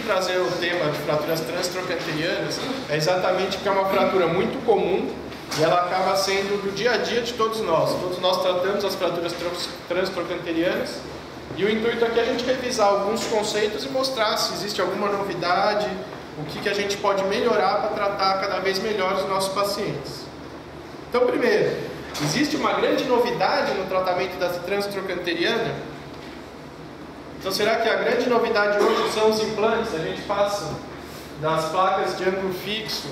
trazer o tema de fraturas transtrocanterianas é exatamente porque é uma fratura muito comum e ela acaba sendo do dia a dia de todos nós. Todos nós tratamos as fraturas transtrocanterianas e o intuito aqui é a gente revisar alguns conceitos e mostrar se existe alguma novidade, o que a gente pode melhorar para tratar cada vez melhor os nossos pacientes. Então, primeiro, existe uma grande novidade no tratamento da transtrocanteriana? Então, será que a grande novidade hoje são os implantes? A gente passa das placas de ângulo fixo,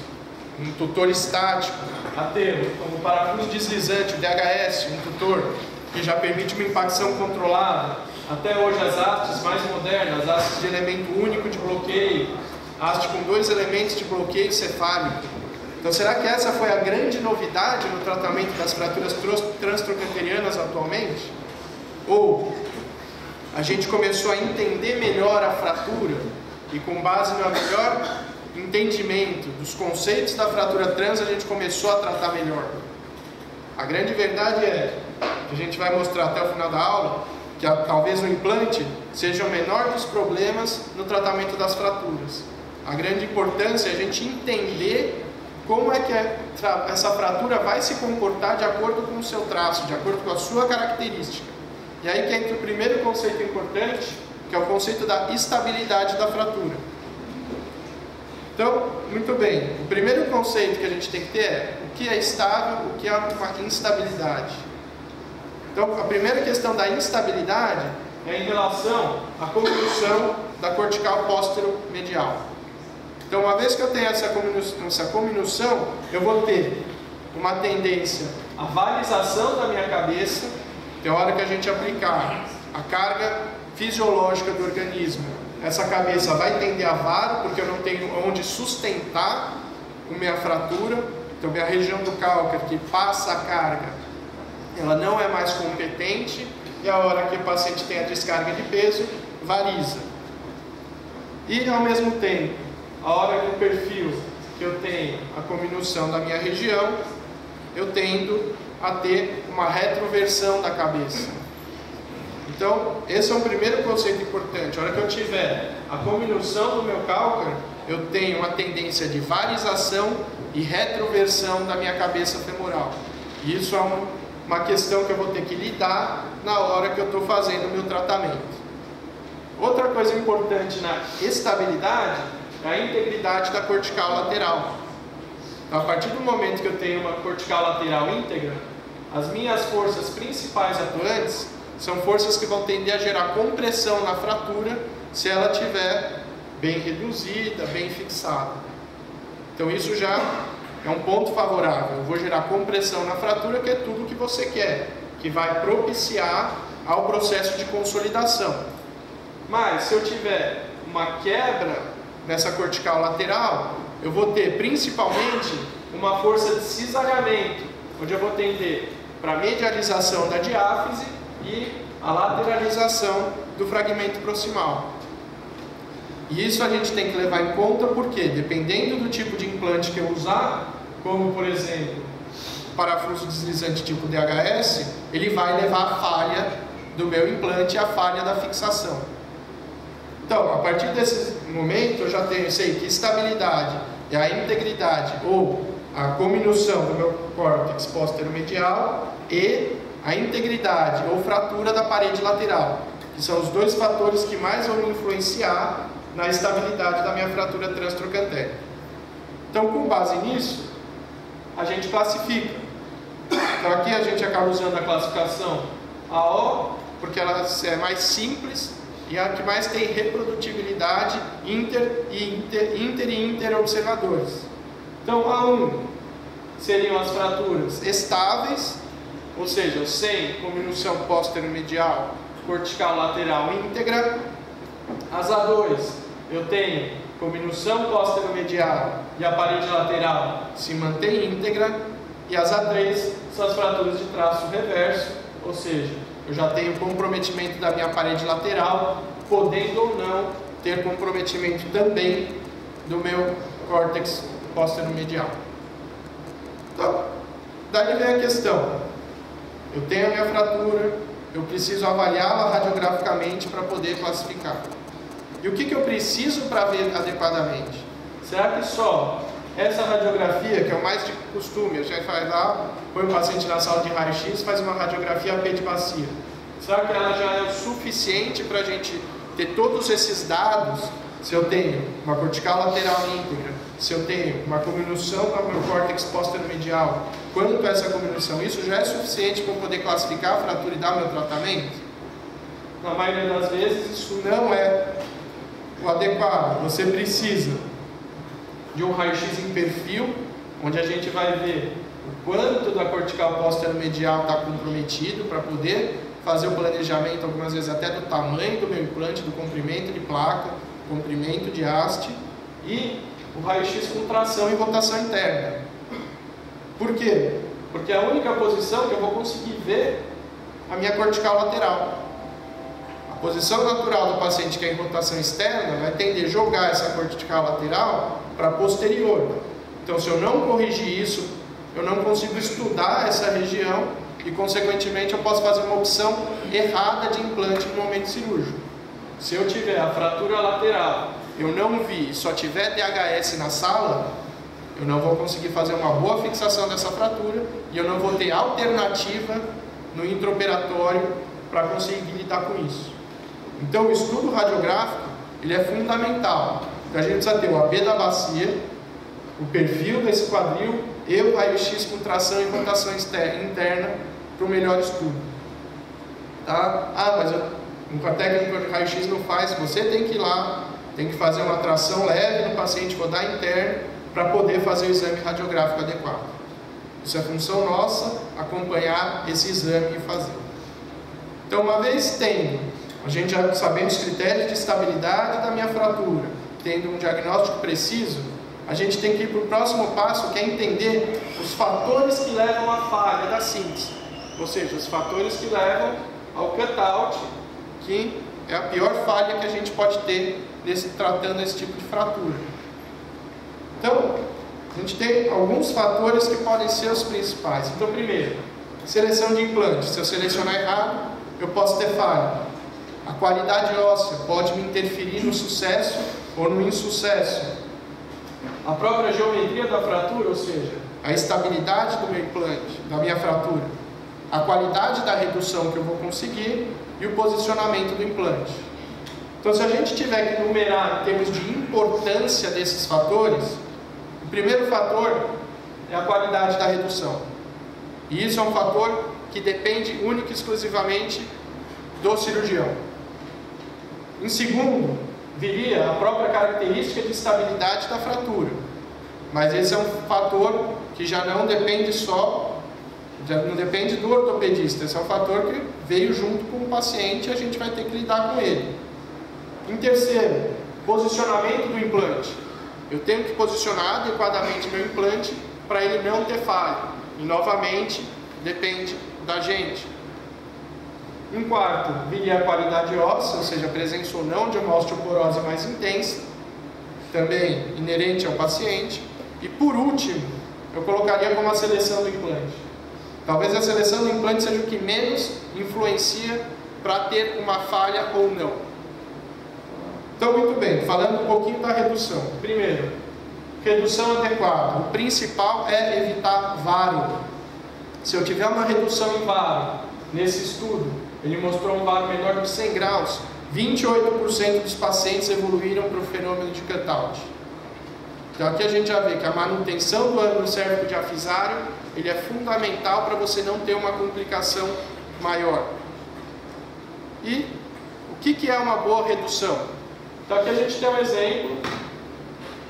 um tutor estático, a ter como parafuso deslizante, o DHS, um tutor que já permite uma impacção controlada, até hoje as hastes mais modernas, hastes de elemento único de bloqueio, haste com 2 elementos de bloqueio cefálico. Então, será que essa foi a grande novidade no tratamento das fraturas transtrocanterianas atualmente? Ou a gente começou a entender melhor a fratura e, com base no melhor entendimento dos conceitos da fratura trans, a gente começou a tratar melhor? A grande verdade é que a gente vai mostrar até o final da aula que talvez o implante seja o menor dos problemas no tratamento das fraturas. A grande importância é a gente entender como é que essa fratura vai se comportar de acordo com o seu traço, de acordo com a sua característica. E aí que entra o primeiro conceito importante, que é o conceito da estabilidade da fratura. Então, muito bem, o primeiro conceito que a gente tem que ter é o que é estável, o que é uma instabilidade. Então, a primeira questão da instabilidade é em relação à convolução da cortical póstero-medial. Então, uma vez que eu tenho essa convolução, eu vou ter uma tendência à valização da minha cabeça. Tem hora que a gente aplicar a carga fisiológica do organismo, essa cabeça vai tender a varo, porque eu não tenho onde sustentar a minha fratura. Então, minha região do cálcar que passa a carga, ela não é mais competente, e a hora que o paciente tem a descarga de peso, variza. E, ao mesmo tempo, a hora que o perfil que eu tenho a cominução da minha região, eu tendo a ter uma retroversão da cabeça. Então, esse é um primeiro conceito importante. A hora que eu tiver a cominução do meu cálcar, eu tenho uma tendência de varização e retroversão da minha cabeça femoral. E isso é uma questão que eu vou ter que lidar na hora que eu estou fazendo o meu tratamento. Outra coisa importante na estabilidade é a integridade da cortical lateral. Então, a partir do momento que eu tenho uma cortical lateral íntegra, as minhas forças principais atuantes são forças que vão tender a gerar compressão na fratura se ela estiver bem reduzida, bem fixada. Então, isso já é um ponto favorável. Eu vou gerar compressão na fratura, que é tudo o que você quer, que vai propiciar ao processo de consolidação. Mas, se eu tiver uma quebra nessa cortical lateral, eu vou ter principalmente uma força de cisalhamento, onde eu vou tender para a medialização da diáfise e a lateralização do fragmento proximal. E isso a gente tem que levar em conta porque, dependendo do tipo de implante que eu usar, como por exemplo, parafuso deslizante tipo DHS, ele vai levar a falha do meu implante e a falha da fixação. Então, a partir desse momento, eu já sei que estabilidade é a integridade ou a cominução do meu córtex póstero-medial e a integridade ou fratura da parede lateral, que são os dois fatores que mais vão influenciar na estabilidade da minha fratura transtrocantéria. Então, com base nisso, a gente classifica. Então, aqui a gente acaba usando a classificação AO, porque ela é mais simples e a que mais tem reprodutibilidade inter e interobservadores. Então, A1 seriam as fraturas estáveis, ou seja, sem cominução póstero-medial, cortical lateral íntegra. As A2, eu tenho cominução póstero-medial e a parede lateral se mantém íntegra. E as A3 são as fraturas de traço reverso, ou seja, eu já tenho comprometimento da minha parede lateral, podendo ou não ter comprometimento também do meu córtex póstero-medial. Então, daí vem a questão. Eu tenho a minha fratura, eu preciso avaliá-la radiograficamente para poder classificar. E o que eu preciso para ver adequadamente? Será que só essa radiografia, que é o mais de costume, a gente vai lá, põe o paciente na sala de raio-x, faz uma radiografia AP de bacia. Será que ela já é o suficiente para a gente ter todos esses dados? Se eu tenho uma cortical lateral íntegra, se eu tenho uma cominuição no meu córtex póstero-medial, quanto a essa cominuição, isso já é suficiente para eu poder classificar a fratura e dar meu tratamento? Na maioria das vezes isso não é o adequado. Você precisa de um raio-x em perfil, onde a gente vai ver o quanto da cortical póstero-medial está comprometido para poder fazer o planejamento, algumas vezes até do tamanho do meu implante, do comprimento de placa, comprimento de haste, e o raio-x com tração e rotação interna. Por quê? Porque é a única posição que eu vou conseguir ver a minha cortical lateral. A posição natural do paciente que é em rotação externa vai tender a jogar essa cortical lateral para posterior. Então, se eu não corrigir isso, eu não consigo estudar essa região e, consequentemente, eu posso fazer uma opção errada de implante no momento cirúrgico. Se eu tiver a fratura lateral, eu não vi e só tiver DHS na sala, eu não vou conseguir fazer uma boa fixação dessa fratura e eu não vou ter alternativa no intraoperatório para conseguir lidar com isso. Então, o estudo radiográfico ele é fundamental. Então, a gente precisa ter o AB da bacia, o perfil desse quadril e o raio-x com tração e rotação interna para o melhor estudo. Tá? Mas um técnico de raio-x não faz. Você tem que ir lá, tem que fazer uma tração leve no paciente, rodar interno, para poder fazer o exame radiográfico adequado. Isso é função nossa, acompanhar esse exame e fazer. Então, uma vez tendo, a gente já sabendo os critérios de estabilidade da minha fratura, tendo um diagnóstico preciso, a gente tem que ir para o próximo passo, que é entender os fatores que levam à falha da síntese. Ou seja, os fatores que levam ao cutout, que é a pior falha que a gente pode ter tratando esse tipo de fratura. Então, a gente tem alguns fatores que podem ser os principais. Então, primeiro, seleção de implante. Se eu selecionar errado, eu posso ter falha. A qualidade óssea pode me interferir no sucesso ou no insucesso. A própria geometria da fratura, ou seja, a estabilidade do meu implante, da minha fratura, a qualidade da redução que eu vou conseguir e o posicionamento do implante. Então, se a gente tiver que numerar em termos de importância desses fatores, o primeiro fator é a qualidade da redução. E isso é um fator que depende única e exclusivamente do cirurgião. Em segundo, viria a própria característica de estabilidade da fratura. Mas esse é um fator que já não depende não depende do ortopedista. Esse é um fator que veio junto com o paciente e a gente vai ter que lidar com ele. Em terceiro, posicionamento do implante. Eu tenho que posicionar adequadamente meu implante para ele não ter falha. E novamente, depende da gente. Em quarto, viria a qualidade óssea, ou seja, a presença ou não de uma osteoporose mais intensa, também inerente ao paciente. E por último, eu colocaria como a seleção do implante. Talvez a seleção do implante seja o que menos influencia para ter uma falha ou não. Então, muito bem, falando um pouquinho da redução. Primeiro, redução adequada. O principal é evitar varo. Se eu tiver uma redução em varo, nesse estudo, ele mostrou um varo menor de 100 graus, 28% dos pacientes evoluíram para o fenômeno de cutout. Então aqui a gente já vê que a manutenção do ângulo cérvico diafisário, ele é fundamental para você não ter uma complicação maior. E o que é uma boa redução? Então aqui a gente tem um exemplo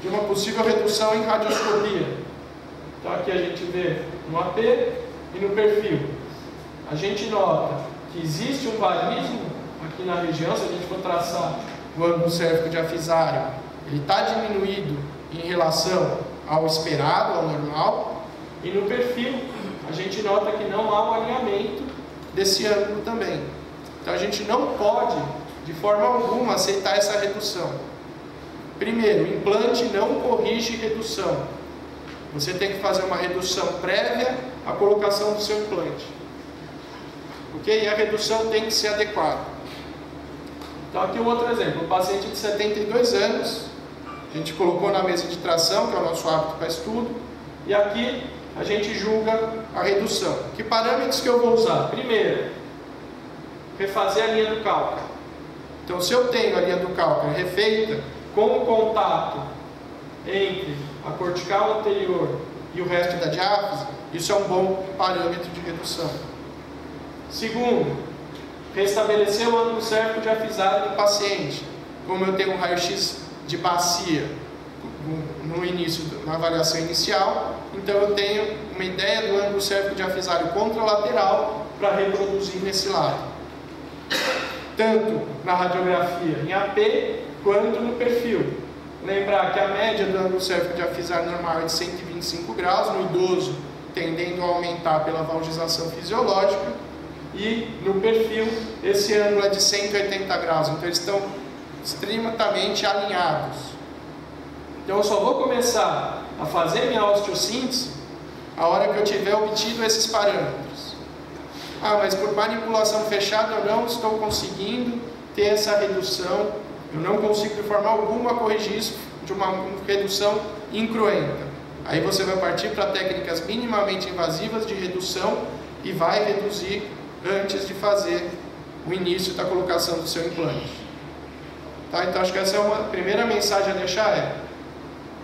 de uma possível redução em radioscopia. Então aqui a gente vê no AP e no perfil. A gente nota que existe um varismo aqui na região. Se a gente for traçar o ângulo cérvico diafisário, ele está diminuído em relação ao esperado, ao normal. E no perfil, a gente nota que não há um alinhamento desse ângulo também. Então a gente não pode, de forma alguma, aceitar essa redução. Primeiro, o implante não corrige redução. Você tem que fazer uma redução prévia à colocação do seu implante. Ok? E a redução tem que ser adequada. Então aqui um outro exemplo, um paciente de 72 anos, a gente colocou na mesa de tração, que é o nosso hábito para estudo, e aqui a gente julga a redução. Que parâmetros que eu vou usar? Primeiro, refazer a linha do cálculo. Então se eu tenho a linha do cálculo refeita, com o contato entre a cortical anterior e o resto da diáfise, isso é um bom parâmetro de redução. Segundo, restabelecer o ângulo cérvico-diafisado do paciente. Como eu tenho um raio-x de bacia no início, na avaliação inicial, então eu tenho uma ideia do ângulo cérvico-diafisário contralateral para reproduzir nesse lado. Tanto na radiografia em AP, quanto no perfil. Lembrar que a média do ângulo cérvico-diafisário normal é de 125 graus, no idoso tendendo a aumentar pela valgização fisiológica, e no perfil esse ângulo é de 180 graus, então eles estão extremamente alinhados. Então eu só vou começar a fazer minha osteossíntese a hora que eu tiver obtido esses parâmetros. Ah, mas por manipulação fechada eu não estou conseguindo ter essa redução, eu não consigo de forma alguma corrigir isso de uma redução incruenta. Aí você vai partir para técnicas minimamente invasivas de redução e vai reduzir antes de fazer o início da colocação do seu implante. Tá? Então acho que essa é uma primeira mensagem a deixar,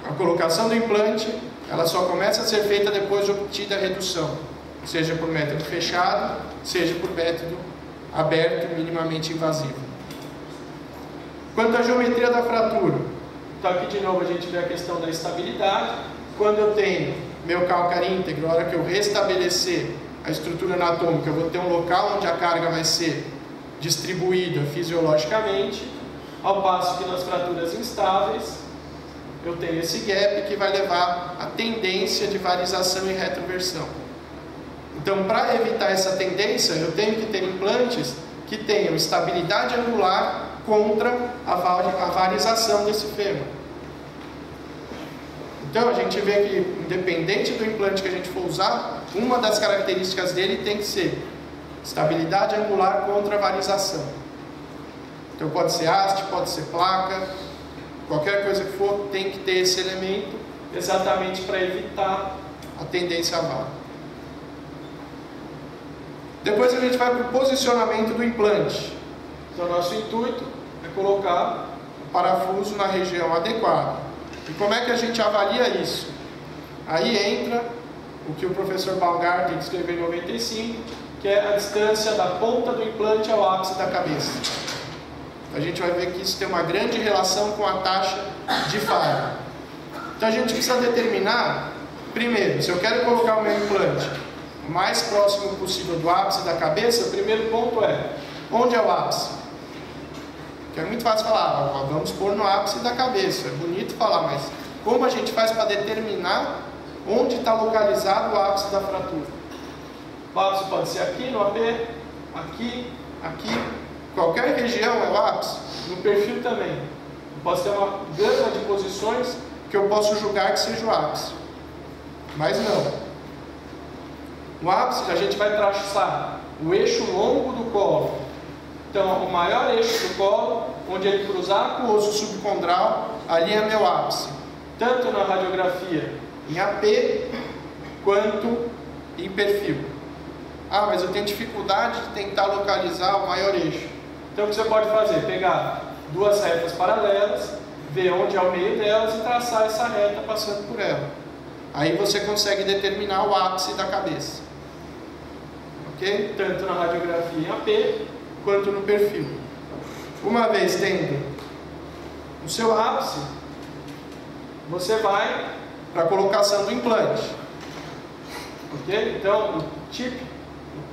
a colocação do implante, ela só começa a ser feita depois de obtida a redução, seja por método fechado, seja por método aberto, minimamente invasivo. Quanto à geometria da fratura, então aqui de novo a gente vê a questão da estabilidade. Quando eu tenho meu cálcar íntegro, a hora que eu restabelecer a estrutura anatômica, eu vou ter um local onde a carga vai ser distribuída fisiologicamente, ao passo que nas fraturas instáveis eu tenho esse gap que vai levar à tendência de varização e retroversão. Então, para evitar essa tendência, eu tenho que ter implantes que tenham estabilidade angular contra a varização desse fêmur. Então, a gente vê que, independente do implante que a gente for usar, uma das características dele tem que ser estabilidade angular contra a varização. Então, pode ser haste, pode ser placa, qualquer coisa que for, tem que ter esse elemento exatamente para evitar a tendência à var. Depois a gente vai para o posicionamento do implante. Então, nosso intuito é colocar o parafuso na região adequada. E como é que a gente avalia isso? Aí entra o que o professor Baumgartner descreveu em 95, que é a distância da ponta do implante ao ápice da cabeça. A gente vai ver que isso tem uma grande relação com a taxa de falha. Então a gente precisa determinar, primeiro, se eu quero colocar o meu implante o mais próximo possível do ápice da cabeça, o primeiro ponto é, onde é o ápice? Que é muito fácil falar, vamos pôr no ápice da cabeça, é bonito falar, mas como a gente faz para determinar onde está localizado o ápice da fratura? O ápice pode ser aqui no AP, aqui, aqui, qualquer região é o ápice, no perfil também. Eu posso ter uma gama de posições que eu posso julgar que seja o ápice, mas não. O ápice a gente vai traçar o eixo longo do colo. Então, o maior eixo do colo, onde ele cruzar com o osso subcondral, ali é meu ápice. Tanto na radiografia em AP, quanto em perfil. Ah, mas eu tenho dificuldade de tentar localizar o maior eixo. Então, o que você pode fazer? Pegar duas retas paralelas, ver onde é o meio delas e traçar essa reta passando por ela. Aí você consegue determinar o ápice da cabeça. Ok? Tanto na radiografia em AP, quanto no perfil. Uma vez tendo o seu ápice, você vai para a colocação do implante. Ok? Então, o tip,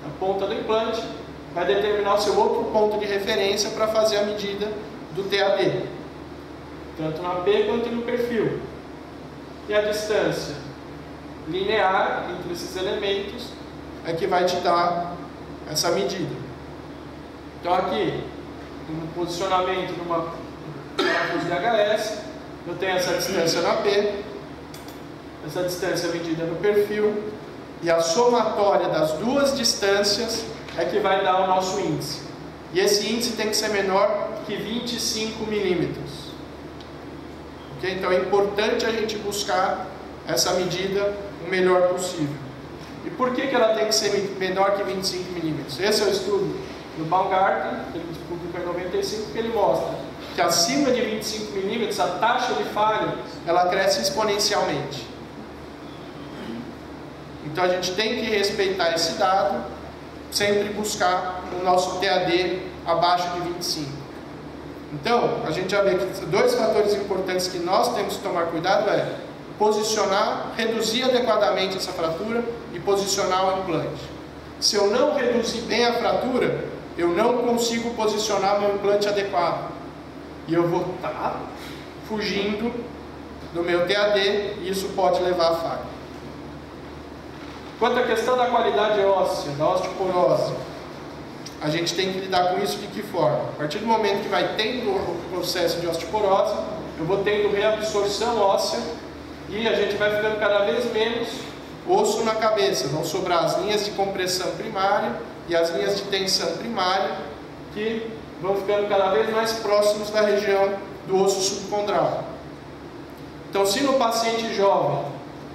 a ponta do implante, vai determinar o seu outro ponto de referência para fazer a medida do TAD, tanto no AP quanto no perfil. E a distância linear entre esses elementos é que vai te dar essa medida. Então aqui, no posicionamento numa parafuso de HS, eu tenho essa distância no AP, essa distância medida no perfil, e a somatória das duas distâncias é que vai dar o nosso índice. E esse índice tem que ser menor que 25 milímetros. Okay? Então é importante a gente buscar essa medida o melhor possível. E por que ela tem que ser menor que 25 milímetros? Esse é o estudo do Baumgarten, que ele publicou em 95, que ele mostra que acima de 25 milímetros a taxa de falha ela cresce exponencialmente. Então a gente tem que respeitar esse dado, sempre buscar o nosso TAD abaixo de 25. Então, a gente já vê que dois fatores importantes que nós temos que tomar cuidado é posicionar, reduzir adequadamente essa fratura e posicionar o implante. Se eu não reduzir bem a fratura, eu não consigo posicionar meu implante adequado. E eu vou estar fugindo do meu TAD e isso pode levar a falha. Quanto à questão da qualidade óssea, da osteoporose, a gente tem que lidar com isso de que forma? A partir do momento que vai tendo o processo de osteoporose, eu vou tendo reabsorção óssea e a gente vai ficando cada vez menos osso na cabeça. Vão sobrar as linhas de compressão primária e as linhas de tensão primária, que vão ficando cada vez mais próximos da região do osso subcondral. Então, se no paciente jovem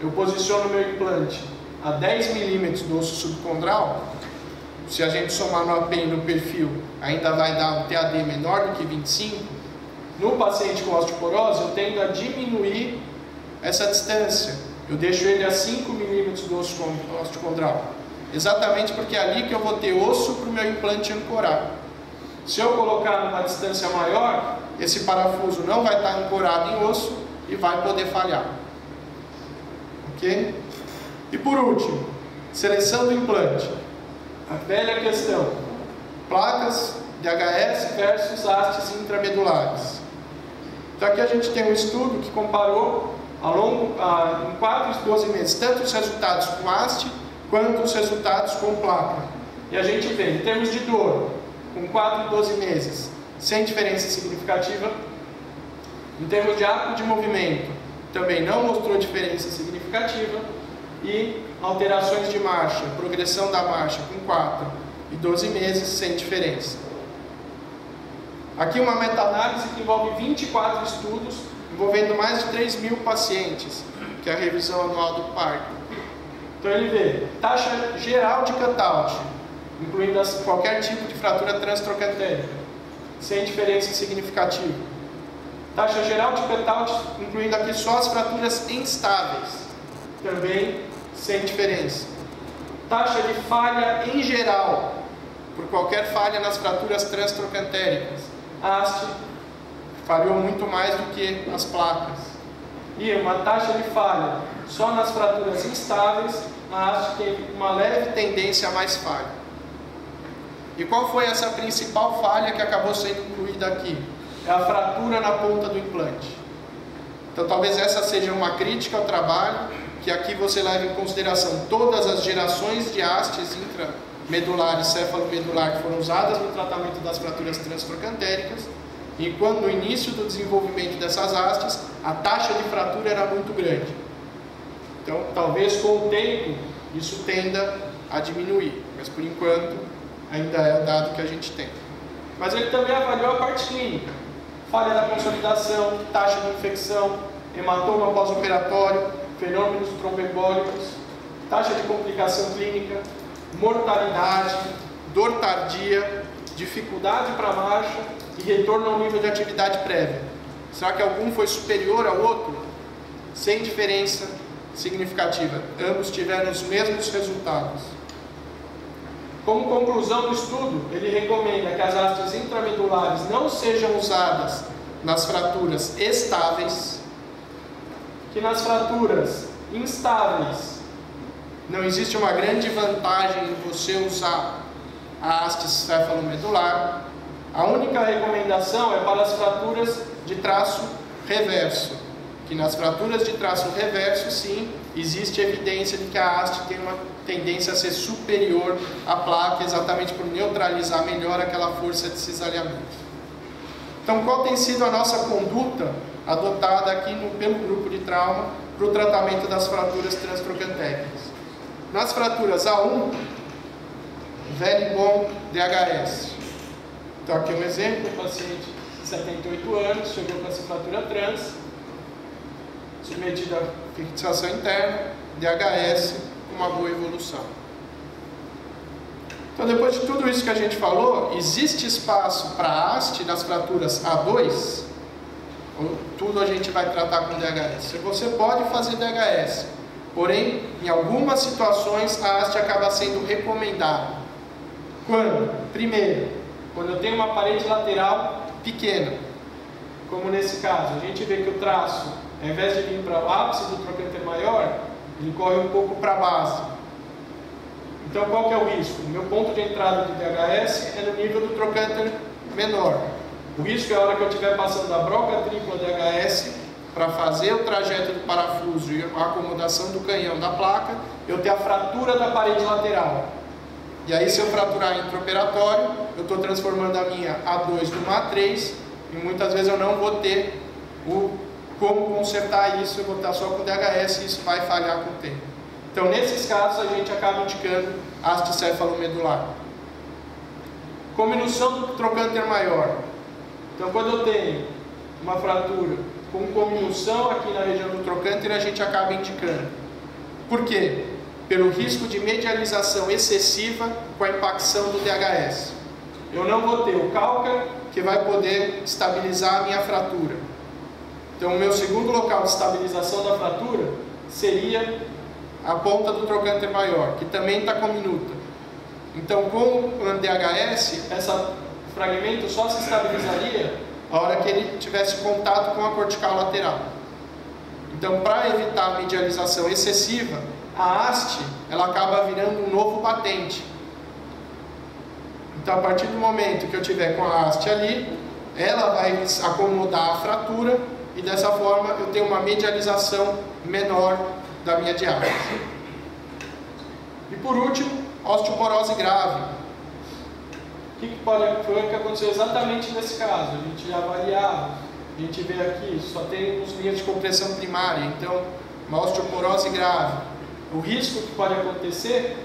eu posiciono meu implante a 10 milímetros do osso subcondral, se a gente somar no APEN no perfil, ainda vai dar um TAD menor do que 25. No paciente com osteoporose, eu tendo a diminuir essa distância. Eu deixo ele a 5 milímetros do osso osteocondral. Exatamente porque é ali que eu vou ter osso para o meu implante ancorar. Se eu colocar numa distância maior, esse parafuso não vai estar ancorado em osso e vai poder falhar. Ok? E por último, seleção do implante. A velha questão: placas DHS versus hastes intramedulares. Então aqui a gente tem um estudo que comparou em 4 e 12 meses, tanto os resultados com haste quanto os resultados com placa. E a gente vê, em termos de dor, com 4 e 12 meses, sem diferença significativa. Em termos de ato de movimento, também não mostrou diferença significativa. E alterações de marcha, progressão da marcha com 4 e 12 meses sem diferença. Aqui uma meta-análise que envolve 24 estudos, envolvendo mais de 3 mil pacientes, que é a revisão anual do Parkinson. Então ele vê taxa geral de cutout, incluindo qualquer tipo de fratura transtrocantérica, sem diferença significativa. Taxa geral de cutout, incluindo aqui só as fraturas instáveis, também sem diferença. Taxa de falha em geral, por qualquer falha nas fraturas transtrocantéricas. A haste falhou muito mais do que as placas. E uma taxa de falha só nas fraturas instáveis, a haste tem uma leve tendência a mais falha. E qual foi essa principal falha que acabou sendo incluída aqui? É a fratura na ponta do implante. Então talvez essa seja uma crítica ao trabalho, que aqui você leva em consideração todas as gerações de hastes intramedular e cefalomedular que foram usadas no tratamento das fraturas transtrocantéricas, enquanto no início do desenvolvimento dessas hastes, a taxa de fratura era muito grande. Então, talvez com o tempo, isso tenda a diminuir, mas por enquanto, ainda é o dado que a gente tem. Mas ele também avaliou a parte clínica, falha da consolidação, taxa de infecção, hematoma pós-operatório, fenômenos tromboembólicos, taxa de complicação clínica, mortalidade, dor tardia, dificuldade para a marcha e retorno ao nível de atividade prévia. Será que algum foi superior ao outro? Sem diferença significativa. Ambos tiveram os mesmos resultados. Como conclusão do estudo, ele recomenda que as hastes intramedulares não sejam usadas nas fraturas estáveis, que nas fraturas instáveis não existe uma grande vantagem em você usar a haste cefalomedular. A única recomendação é para as fraturas de traço reverso, que nas fraturas de traço reverso, sim, existe evidência de que a haste tem uma tendência a ser superior à placa, exatamente por neutralizar melhor aquela força de cisalhamento. Então, qual tem sido a nossa conduta adotada aqui pelo grupo de trauma para o tratamento das fraturas transtrocantéricas? Nas fraturas A1, velho e bom DHS. Então aqui um exemplo, o paciente 78 anos, chegou com essa fratura trans, submetida à fixação interna, DHS, com uma boa evolução. Então, depois de tudo isso que a gente falou, existe espaço para haste das fraturas A2? Ou tudo a gente vai tratar com DHS? Você pode fazer DHS, porém, em algumas situações, a haste acaba sendo recomendada. Quando? Primeiro, quando eu tenho uma parede lateral pequena, como nesse caso, a gente vê que o traço, ao invés de vir para o ápice do trocânter maior, ele corre um pouco para a base. Então, qual que é o risco? O meu ponto de entrada do DHS é no nível do trocânter menor. O risco é a hora que eu estiver passando da broca tripla DHS para fazer o trajeto do parafuso e a acomodação do canhão da placa, eu ter a fratura da parede lateral. E aí, se eu fraturar intraoperatório, eu estou transformando a minha A2 numa A3 e muitas vezes eu não vou ter como consertar isso, eu vou estar só com DHS e isso vai falhar com o tempo. Então, nesses casos, a gente acaba indicando haste céfalo-medular. Cominução do trocânter maior. Então, quando eu tenho uma fratura com cominução aqui na região do trocânter, a gente acaba indicando. Por quê? Pelo risco de medialização excessiva com a impacção do DHS. Eu não vou ter o cálcar que vai poder estabilizar a minha fratura. Então, o meu segundo local de estabilização da fratura seria a ponta do trocânter maior, que também está cominuta. Então, com o DHS, esse fragmento só se estabilizaria a hora que ele tivesse contato com a cortical lateral. Então, para evitar a medialização excessiva, a haste ela acaba virando um novo batente. Então, a partir do momento que eu tiver com a haste ali, ela vai acomodar a fratura e dessa forma eu tenho uma medialização menor da minha diálise. E por último, osteoporose grave. O que foi o que aconteceu exatamente nesse caso? A gente já avaliava, a gente vê aqui, só tem uns linhas de compressão primária, então uma osteoporose grave. O risco que pode acontecer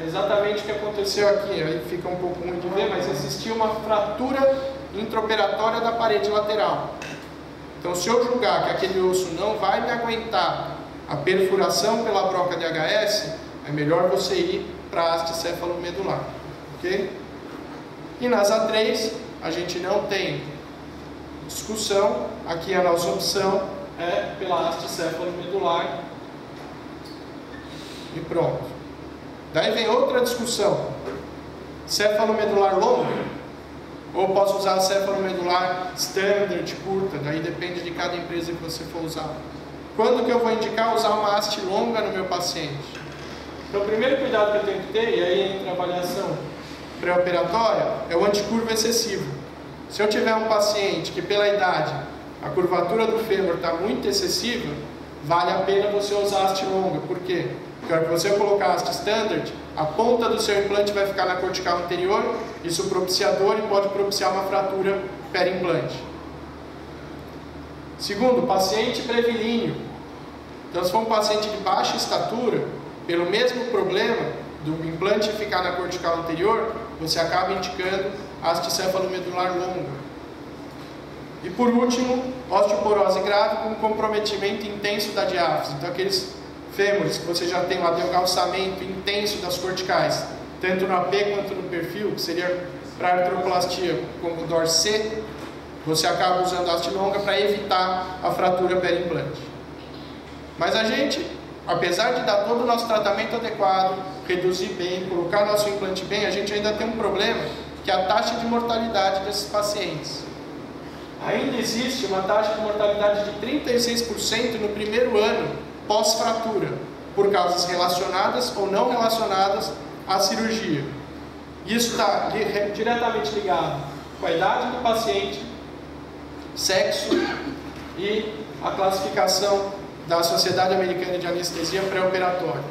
é exatamente o que aconteceu aqui, aí fica um pouco ruim de ver, mas existiu uma fratura intraoperatória da parede lateral. Então, se eu julgar que aquele osso não vai me aguentar a perfuração pela broca DHS, é melhor você ir para a haste céfalo-medular, ok? E nas A3, a gente não tem discussão, aqui a nossa opção é pela haste céfalo-medular e pronto. Daí vem outra discussão, céfalo-medular longo, ou posso usar a céfalo-medular standard, curta, daí depende de cada empresa que você for usar. Quando que eu vou indicar usar uma haste longa no meu paciente? Então, o primeiro cuidado que eu tenho que ter, e aí entra a avaliação pré-operatória, é o anticurva excessivo. Se eu tiver um paciente que pela idade, a curvatura do fêmur está muito excessiva, vale a pena você usar a haste longa. Por quê? Porque a hora que você colocar a haste standard, a ponta do seu implante vai ficar na cortical anterior, isso propicia dor e pode propiciar uma fratura perimplante. Segundo, paciente brevilíneo. Então, se for um paciente de baixa estatura, pelo mesmo problema do implante ficar na cortical anterior, você acaba indicando haste céfalo-medular longa. E por último, osteoporose grave com comprometimento intenso da diáfise. Então, aqueles fêmures que você já tem um adelgaçamento intenso das corticais, tanto no AP quanto no perfil, que seria para artroplastia como DOR C, você acaba usando a haste longa para evitar a fratura perimplante. Mas a gente, apesar de dar todo o nosso tratamento adequado, reduzir bem, colocar nosso implante bem, a gente ainda tem um problema, que é a taxa de mortalidade desses pacientes. Ainda existe uma taxa de mortalidade de 36% no primeiro ano pós-fratura, por causas relacionadas ou não relacionadas à cirurgia. Isso está diretamente ligado com a idade do paciente, sexo e a classificação da Sociedade Americana de Anestesia pré-operatória.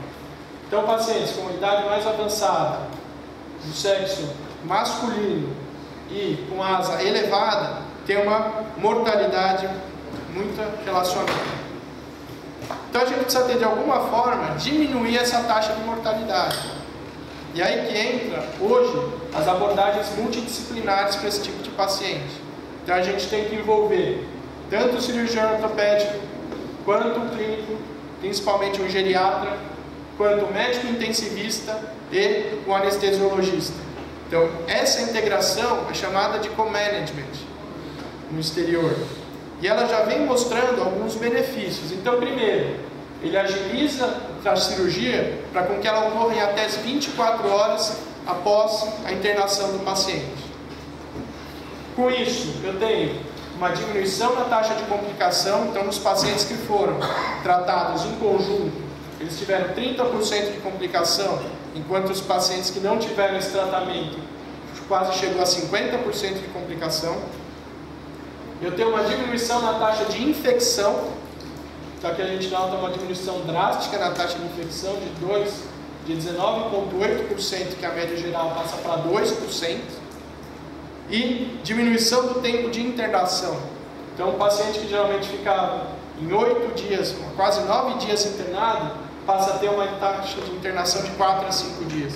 Então, pacientes com idade mais avançada, do sexo masculino e com asa elevada, tem uma mortalidade muito relacionada. Então, a gente precisa ter, de alguma forma, diminuir essa taxa de mortalidade. E aí que entra, hoje, as abordagens multidisciplinares para esse tipo de paciente. Então a gente tem que envolver tanto o cirurgião ortopédico, quanto o clínico, principalmente um geriatra, quanto o médico intensivista e o anestesiologista. Então essa integração é chamada de co-management no exterior. E ela já vem mostrando alguns benefícios. Então, primeiro, ele agiliza a cirurgia para com que ela ocorra em até 24 horas após a internação do paciente. Com isso, eu tenho uma diminuição na taxa de complicação. Então, nos pacientes que foram tratados em conjunto, eles tiveram 30% de complicação, enquanto os pacientes que não tiveram esse tratamento quase chegou a 50% de complicação. Eu tenho uma diminuição na taxa de infecção, então aqui a gente nota uma diminuição drástica na taxa de infecção de 19,8%, que a média geral passa para 2%, e diminuição do tempo de internação. Então, um paciente que geralmente ficava em 8 dias, quase 9 dias internado, passa a ter uma taxa de internação de 4 a 5 dias.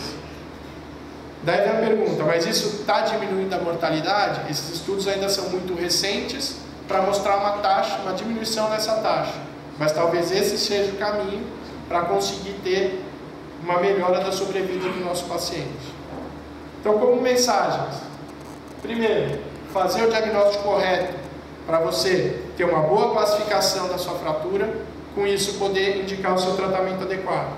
Daí vem a pergunta, mas isso está diminuindo a mortalidade? Esses estudos ainda são muito recentes para mostrar uma diminuição nessa taxa. Mas talvez esse seja o caminho para conseguir ter uma melhora da sobrevida do nosso paciente. Então, como mensagens: primeiro, fazer o diagnóstico correto para você ter uma boa classificação da sua fratura, com isso poder indicar o seu tratamento adequado.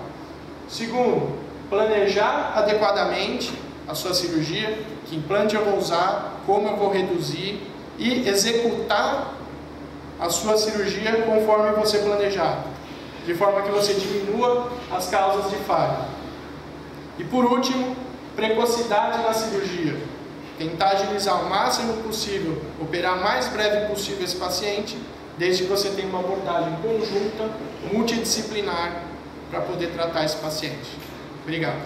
Segundo, planejar adequadamente a sua cirurgia, que implante eu vou usar, como eu vou reduzir, e executar a sua cirurgia conforme você planejar, de forma que você diminua as causas de falha. E por último, precocidade na cirurgia. Tentar agilizar o máximo possível, operar o mais breve possível esse paciente, desde que você tenha uma abordagem conjunta, multidisciplinar, para poder tratar esse paciente. Obrigado.